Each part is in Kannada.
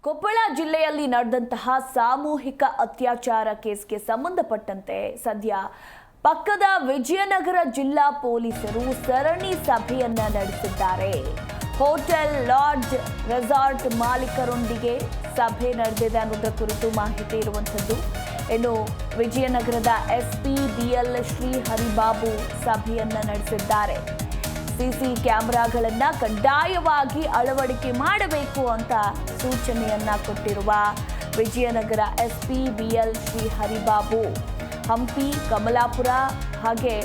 ಕೊಪ್ಪಳ ಜಿಲ್ಲೆಯಲ್ಲಿ ನಡೆದಂತಹ ಸಾಮೂಹಿಕ ಅತ್ಯಾಚಾರ ಕೇಸ್ಗೆ ಸಂಬಂಧಪಟ್ಟಂತೆ ಸದ್ಯ ಪಕ್ಕದ ವಿಜಯನಗರ ಜಿಲ್ಲಾ ಪೊಲೀಸರು ಸರಣಿ ಸಭೆಯನ್ನ ನಡೆಸಿದ್ದಾರೆ. ಹೋಟೆಲ್, ಲಾಡ್ಜ್, ರೆಸಾರ್ಟ್ ಮಾಲೀಕರೊಂದಿಗೆ ಸಭೆ ನಡೆದಿದೆ ಅನ್ನೋದರ ಕುರಿತು ಮಾಹಿತಿ ಇರುವಂಥದ್ದು. ಇನ್ನು ವಿಜಯನಗರದ ಎಸ್ಪಿ ಬಿಎಲ್ ಶ್ರೀಹರಿಬಾಬು ಸಭೆಯನ್ನ ನಡೆಸಿದ್ದಾರೆ. ಸಿಸಿ ಕ್ಯಾಮೆರಾಗಳನ್ನ ಕಡ್ಡಾಯವಾಗಿ ಅಳವಡಿಕೆ ಮಾಡಬೇಕು ಅಂತ ಸೂಚನೆಯನ್ನ ಕೊಟ್ಟಿರುವ ವಿಜಯನಗರ ಎಸ್ಪಿ ಬಿಎಲ್ ಶ್ರೀಹರಿಬಾಬು ಹಂಪಿ, ಕಮಲಾಪುರ ಹಾಗೆ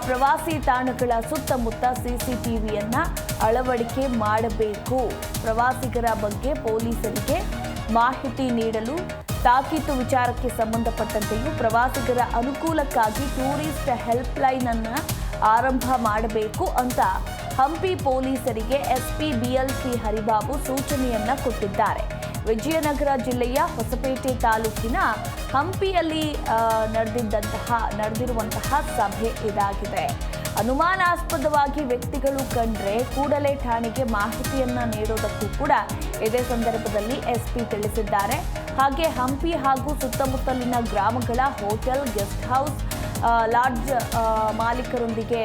ಪ್ರವಾಸಿ ತಾಣಗಳ ಸುತ್ತಮುತ್ತ ಸಿಸಿಟಿವಿಯನ್ನ ಅಳವಡಿಕೆ ಮಾಡಬೇಕು. ಪ್ರವಾಸಿಗರ ಬಗ್ಗೆ ಪೊಲೀಸರಿಗೆ ಮಾಹಿತಿ ನೀಡಲು ತಾಕೀತು ವಿಚಾರಕ್ಕೆ ಸಂಬಂಧಪಟ್ಟಂತೆಯೂ ಪ್ರವಾಸಿಗರ ಅನುಕೂಲಕ್ಕಾಗಿ ಟೂರಿಸ್ಟ್ ಹೆಲ್ಪ್ ಲೈನ್ ಅನ್ನ ಆರಂಭ ಮಾಡಬೇಕು ಅಂತ ಹಂಪಿ ಪೊಲೀಸರಿಗೆ ಎಸ್ಪಿ ಬಿಎಲ್ ಶ್ರೀಹರಿಬಾಬು ಸೂಚನೆಯನ್ನ ಕೊಟ್ಟಿದ್ದಾರೆ. ಜಿಲ್ಲೆಯ ಹೊಸಪೇಟೆ ತಾಲೂಕಿನ ಹಂಪಿಯಲ್ಲಿ ನಡೆದಿರುವಂತಹ ಸಭೆ ಇದಾಗಿದೆ. ಅನುಮಾನಾಸ್ಪದವಾಗಿ ವ್ಯಕ್ತಿಗಳು ಕಂಡ್ರೆ ಕೂಡಲೇ ಠಾಣೆಗೆ ಮಾಹಿತಿಯನ್ನ ನೀಡೋದಕ್ಕೂ ಕೂಡ ಇದೇ ಸಂದರ್ಭದಲ್ಲಿ ಎಸ್ಪಿ ತಿಳಿಸಿದ್ದಾರೆ. ಹಾಗೆ ಹಂಪಿ ಹಾಗೂ ಸುತ್ತಮುತ್ತಲಿನ ಗ್ರಾಮಗಳ ಹೋಟೆಲ್, ಗೆಸ್ಟ್ ಹೌಸ್, ಲಾಡ್ಜ್ ಮಾಲೀಕರೊಂದಿಗೆ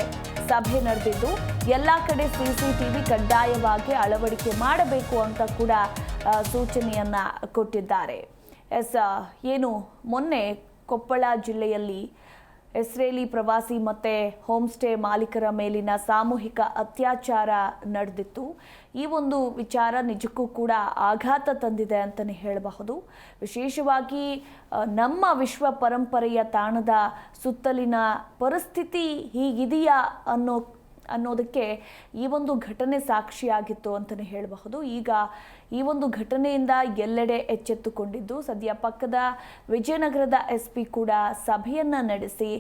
ಸಭೆ ನಡೆದಿದ್ದು ಎಲ್ಲ ಕಡೆ ಸಿಸಿಟಿವಿ ಕಡ್ಡಾಯವಾಗಿ ಅಳವಡಿಕೆ ಮಾಡಬೇಕು ಅಂತ ಕೂಡ ಸೂಚನೆಯನ್ನ ಕೊಟ್ಟಿದ್ದಾರೆ. ಏನು ಮೊನ್ನೆ ಕೊಪ್ಪಳ ಜಿಲ್ಲೆಯಲ್ಲಿ ಇಸ್ರೇಲಿ ಪ್ರವಾಸಿ ಮತ್ತೆ ಹೋಮ್ ಸ್ಟೇ ಮಾಲೀಕರ ಮೇಲಿನ ಸಾಮೂಹಿಕ ಅತ್ಯಾಚಾರ ನಡೆದಿತ್ತು. ಈ ಒಂದು ವಿಚಾರ ನಿಜಕ್ಕೂ ಕೂಡ ಆಘಾತ ತಂದಿದೆ ಅಂತಲೇ ಹೇಳಬಹುದು. ವಿಶೇಷವಾಗಿ ನಮ್ಮ ವಿಶ್ವ ಪರಂಪರೆಯ ತಾಣದ ಸುತ್ತಲಿನ ಪರಿಸ್ಥಿತಿ ಹೀಗಿದೆಯಾ ಅನ್ನೋದಕ್ಕೆ ಈ ಒಂದು ಘಟನೆ ಸಾಕ್ಷಿಯಾಗಿತ್ತು ಅಂತಲೇ ಹೇಳಬಹುದು. ಈಗ ಈ ಒಂದು ಘಟನೆಯಿಂದ ಎಲ್ಲೆಡೆ ಎಚ್ಚೆತ್ತುಕೊಂಡಿದ್ದು ಸದ್ಯ ಪಕ್ಕದ ವಿಜಯನಗರದ ಎಸ್ಪಿ ಕೂಡ ಸಭೆಯನ್ನ ನಡೆಸಿ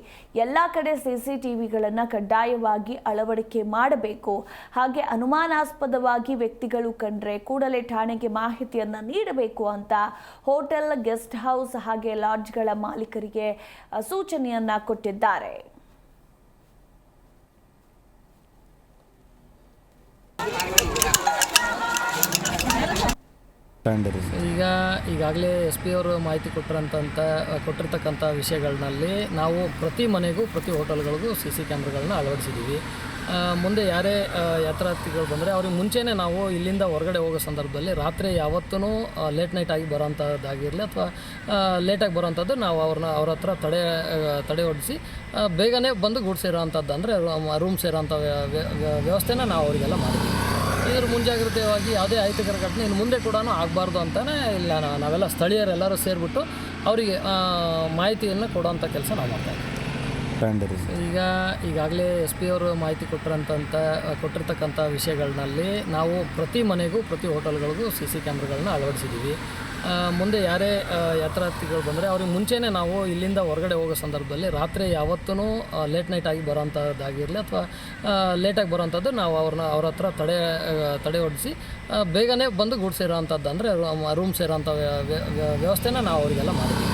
ಎಲ್ಲ ಕಡೆ ಸಿಸಿಟಿವಿಗಳನ್ನು ಕಡ್ಡಾಯವಾಗಿ ಅಳವಡಿಕೆ ಮಾಡಬೇಕು. ಹಾಗೆ ಅನುಮಾನಾಸ್ಪದವಾಗಿ ವ್ಯಕ್ತಿಗಳು ಕಂಡ್ರೆ ಕೂಡಲೇ ಠಾಣೆಗೆ ಮಾಹಿತಿಯನ್ನ ನೀಡಬೇಕು ಅಂತ ಹೋಟೆಲ್, ಗೆಸ್ಟ್ ಹೌಸ್ ಹಾಗೆ ಲಾಡ್ಜ್ಗಳ ಮಾಲೀಕರಿಗೆ ಸೂಚನೆಯನ್ನ ಕೊಟ್ಟಿದ್ದಾರೆ. ಈಗಾಗಲೇ ಎಸ್ ಪಿ ಅವರು ಮಾಹಿತಿ ಕೊಟ್ಟಿರ್ತಕ್ಕಂಥ ವಿಷಯಗಳಲ್ಲಿ ನಾವು ಪ್ರತಿ ಮನೆಗೂ ಪ್ರತಿ ಹೋಟೆಲ್ಗಳಿಗೂ ಸಿ ಕ್ಯಾಮ್ರಾಗಳನ್ನ ಅಳವಡಿಸಿದ್ದೀವಿ. ಮುಂದೆ ಯಾರೇ ಯಾತ್ರಾರ್ಥಿಗಳು ಬಂದರೆ ಅವ್ರಿಗೆ ಮುಂಚೆನೇ ನಾವು ಇಲ್ಲಿಂದ ಹೊರಗಡೆ ಹೋಗೋ ಸಂದರ್ಭದಲ್ಲಿ ರಾತ್ರಿ ಯಾವತ್ತೂ ಲೇಟ್ ನೈಟ್ ಆಗಿ ಬರೋಂಥದ್ದಾಗಿರಲಿ ಅಥವಾ ಲೇಟಾಗಿ ಬರೋವಂಥದ್ದು ನಾವು ಅವ್ರ ಹತ್ರ ತಡೆ ಹೊಡಿಸಿ ಬೇಗನೆ ಬಂದು ಗೂಡ್ಸಿರೋ ಅಂಥದ್ದು ಅಂದರೆ ರೂಮ್ ಸೇರೋಂಥ ವ್ಯವಸ್ಥೆನ ನಾವು ಅವರಿಗೆಲ್ಲ ಮಾಡಿದ್ದೀವಿ. ಇದ್ರ ಮುಂಜಾಗ್ರತೆಯಾಗಿ ಯಾವುದೇ ಅಹಿತಕರ ಘಟನೆ ಇನ್ನು ಮುಂದೆ ಕೂಡ ಆಗಬಾರ್ದು ಅಂತಲೇ ಇಲ್ಲ ನಾವೆಲ್ಲ ಸ್ಥಳೀಯರೆಲ್ಲರೂ ಸೇರಿಬಿಟ್ಟು ಅವರಿಗೆ ಮಾಹಿತಿಯನ್ನು ಕೊಡುವಂಥ ಕೆಲಸ ನಾವು ಮಾಡ್ತಾಯಿದ್ದೀವಿ. ಈಗಾಗಲೇ ಎಸ್ ಪಿ ಅವರು ಮಾಹಿತಿ ಕೊಟ್ಟಿರ್ತಕ್ಕಂಥ ವಿಷಯಗಳಲ್ಲಿ ನಾವು ಪ್ರತಿ ಮನೆಗೂ ಪ್ರತಿ ಹೋಟೆಲ್ಗಳಿಗೂ ಸಿ ಕ್ಯಾಮ್ರಾಗಳನ್ನ ಅಳವಡಿಸಿದ್ದೀವಿ. ಮುಂದೆ ಯಾರೇ ಯಾತ್ರಾರ್ಥಿಗಳು ಬಂದರೆ ಅವ್ರಿಗೆ ಮುಂಚೆನೇ ನಾವು ಇಲ್ಲಿಂದ ಹೊರಗಡೆ ಹೋಗೋ ಸಂದರ್ಭದಲ್ಲಿ ರಾತ್ರಿ ಯಾವತ್ತೂ ಲೇಟ್ ನೈಟ್ ಆಗಿ ಬರೋಂಥದ್ದಾಗಿರಲಿ ಅಥವಾ ಲೇಟಾಗಿ ಬರೋವಂಥದ್ದು ನಾವು ಅವ್ರ ಹತ್ರ ತಡೆ ಹೊಡಿಸಿ ಬೇಗನೆ ಬಂದು ಗೂಡ್ಸಿರೋ ಅಂಥದ್ದು ಅಂದರೆ ರೂಮ್ ಸೇರೋಂಥ ವ್ಯವಸ್ಥೆನ ನಾವು ಅವರಿಗೆಲ್ಲ ಮಾಡಿದ್ದೀವಿ.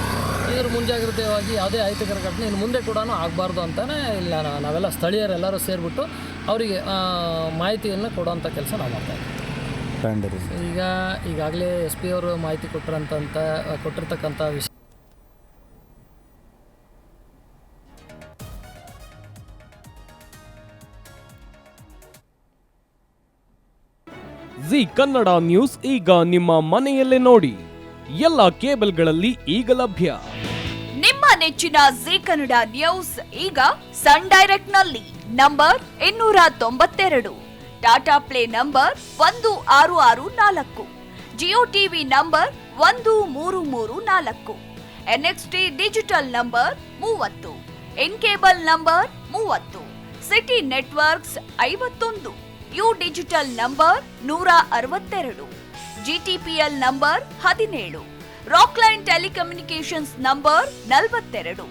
ಇದ್ರ ಮುಂಜಾಗ್ರತೆಯಾಗಿ ಯಾವುದೇ ಅಹಿತಕರ ಘಟನೆ ಇನ್ನು ಮುಂದೆ ಕೂಡ ಆಗಬಾರ್ದು ಅಂತಲೇ ಇಲ್ಲ ನಾವೆಲ್ಲ ಸ್ಥಳೀಯರೆಲ್ಲರೂ ಸೇರಿಬಿಟ್ಟು ಅವರಿಗೆ ಮಾಹಿತಿಯನ್ನು ಕೊಡುವಂಥ ಕೆಲಸ ನಾವು ಮಾಡ್ತಾಯಿದ್ದೀವಿ. ಈಗಾಗಲೇ ಎಸ್ ಪಿ ಅವರು ಮಾಹಿತಿ ಕೊಟ್ಟಿರ್ತಕ್ಕಂಥ ವಿಷಯ ಜಿ ಕನ್ನಡ ನ್ಯೂಸ್ ಈಗ ನಿಮ್ಮ ಮನೆಯಲ್ಲೇ ನೋಡಿ. ಎಲ್ಲ ಕೇಬಲ್ಗಳಲ್ಲಿ ಈಗ ಲಭ್ಯ. ನಿಮ್ಮ ನೆಚ್ಚಿನ ಜಿ ಕನ್ನಡ ನ್ಯೂಸ್ ಈಗ ಸನ್ ಡೈರೆಕ್ಟ್ ನಲ್ಲಿ number 292, Tata play number 1664, Jio TV number 1334, NXT digital number 30, in cable number 30, city networks 51, U digital number 162, GTPL number 17, Rockline telecommunications number 42,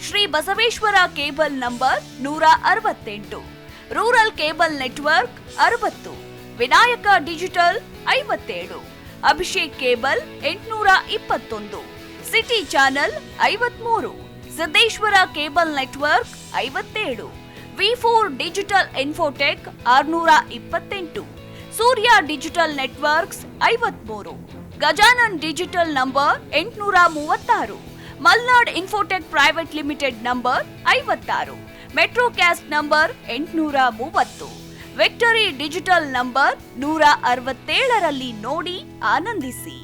Shri Basaveshwara cable number 168, rural cable network 60, Vinayaka digital 57, Abhishek cable 821, city channel 53, Siddeshwara cable network 57, ವಿ4 digital infotech 628, Surya digital networks 53, Gajanan digital number 836, Malnad infotech private limited number 56, Metrocast number 830, victory digital number 167ರಲ್ಲಿ ನೋಡಿ ಆನಂದಿಸಿ.